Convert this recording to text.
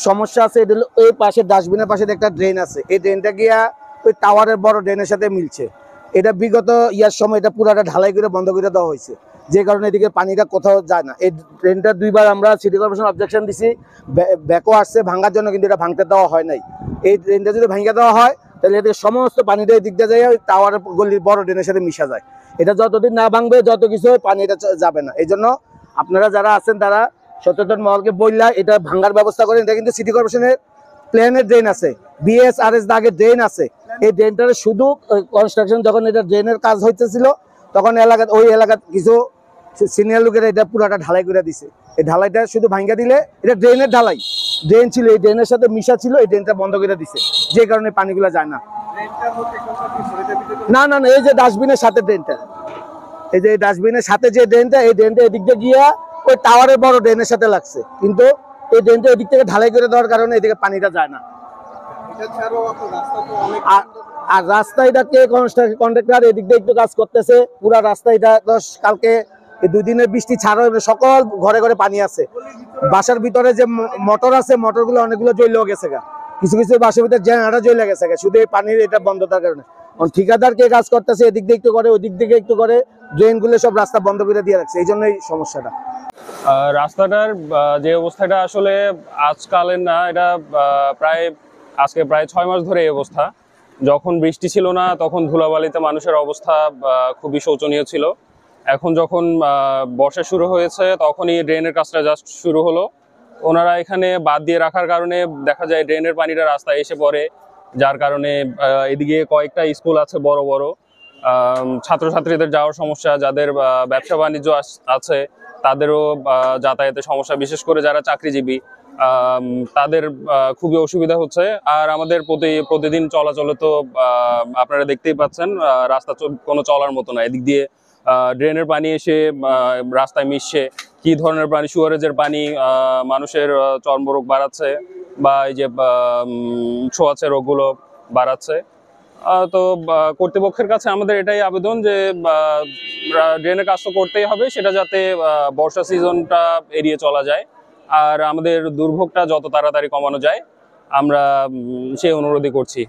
সমস্যা আছে, এটা হলো ওই পাশে ডাস্টবিনের পাশে একটা ড্রেন আছে, এই ড্রেনটা গিয়া ওই টাওয়ারের বড় ড্রেনের সাথে মিলছে। এটা বিগত ইয়ার সময় এটা পুরাটা ঢালাই করে বন্ধ করে দেওয়া হয়েছে, যে কারণে এদিকে পানিটা কোথাও যায় না। এই ড্রেনটা দুইবার আমরা সিটি কর্পোরেশন অবজেকশন দিছি, ব্যাকও আসছে ভাঙার জন্য, কিন্তু এটা ভাঙতে দেওয়া হয় নাই। এই ড্রেনটা যদি ভাঙিয়ে দেওয়া হয় তাহলে এদিকে সমস্ত পানিটা এই দিক দিয়ে যায়, ওই টাওয়ারের গলির বড় ড্রেনের সাথে মিশা যায়। এটা যতদিন না ভাঙবে যত কিছু পানি এটা যাবে না। এই জন্য আপনারা যারা আছেন তারা সচেতন মহলকে বললা এটা ভাঙার ব্যবস্থা করেন। এটা কিন্তু সিটি কর্পোরেশনের প্ল্যানের ড্রেন আছে, বিএসআরএস দাগের ড্রেন আছে। এই ড্রেনটার শুধু কনস্ট্রাকশন যখন এটা ড্রেনের কাজ হইতেছিল তখন ওই এলাকার কিছু সিনিয়র লোকেরা এটা পুরাটা ঢালাই করে দিছে। এই ঢালাইটা শুধু ভাঙ্গা দিলে, এটা ড্রেনের ঢালাই, ড্রেন ছিল এই ড্রেনের সাথে মিশা ছিল, এই ড্রেনটা বন্ধ করে দিছে, যে কারণে পানিগুলো যায় না। না না না, এই যে ডাস্টবিনের সাথে ড্রেনটা, এই যে ডাস্টবিনের সাথে যে ড্রেনটা, এই ড্রেনটা এদিক দিয়ে গিয়া ওই টাওয়ারের বড় ড্রেনের সাথে লাগছে, কিন্তু এই ড্রেনটা এদিক থেকে ঢালাই করে দেওয়ার কারণে এদিকে পানিটা যায় না। আর রাস্তা এটা কে কন্ট্রাক্টর এদিক দিয়ে একটু কাজ করতেছে, পুরা রাস্তা এটা কালকে এই 2 দিনের বৃষ্টি ছাড়া সকল ঘরে ঘরে পানি আছে। বাসার ভিতরে যে মোটর আছে, মোটরগুলো অনেকগুলো জ্বলেও গেছে গা, কিছু কিছু বাসার ভিতরে জেনারেটর জ্বলে গেছে গা, শুধু এই পানির এটা বন্ধতার কারণে। ঠিকাদার কে কাজ করতেছে, এদিক দিয়ে একটু করে ওই দিক থেকে একটু করে, ড্রেন গুলো সব রাস্তা বন্ধ করে দিয়ে রাখছে, এই জন্যই সমস্যাটা। রাস্তাটার যে অবস্থাটা আসলে আজকালের না, এটা আজকে প্রায় 6 মাস ধরে এই অবস্থা। যখন বৃষ্টি ছিল না তখন ধুলাবালিতে মানুষের অবস্থা খুবই শোচনীয় ছিল। এখন যখন বর্ষা শুরু হয়েছে তখনই ড্রেনের কাজটা জাস্ট শুরু হলো। ওনারা এখানে বাদ দিয়ে রাখার কারণে দেখা যায় ড্রেনের পানিটা রাস্তায় এসে পড়ে, যার কারণে এদিকে কয়েকটা স্কুল আছে বড় বড়, ছাত্রছাত্রীদের যাওয়ার সমস্যা, যাদের ব্যবসা বাণিজ্য আছে তাদেরও যাতায়াতের সমস্যা, বিশেষ করে যারা চাকরিজীবী তাদের খুবই অসুবিধা হচ্ছে। আর আমাদের প্রতিদিন চলাচলে তো আপনারা দেখতেই পাচ্ছেন রাস্তা কোনো চলার মতো না। এদিক দিয়ে ড্রেনের পানি এসে রাস্তায় মিশছে, কি ধরনের পানি, সুয়ারেজের পানি মানুষের চর্মরোগ বাড়াচ্ছে, বা এই যে ছোঁয়াচে রোগগুলো বাড়াচ্ছে। তো কর্তৃপক্ষের কাছে আমাদের এটাই আবেদন যে ড্রেনের কাজ তো করতেই হবে, সেটা যাতে বর্ষা সিজনটা এড়িয়ে চলা যায় আর আমাদের দুর্ভোগটা যত তাড়াতাড়ি কমানো যায় আমরা সেই অনুরোধই করছি।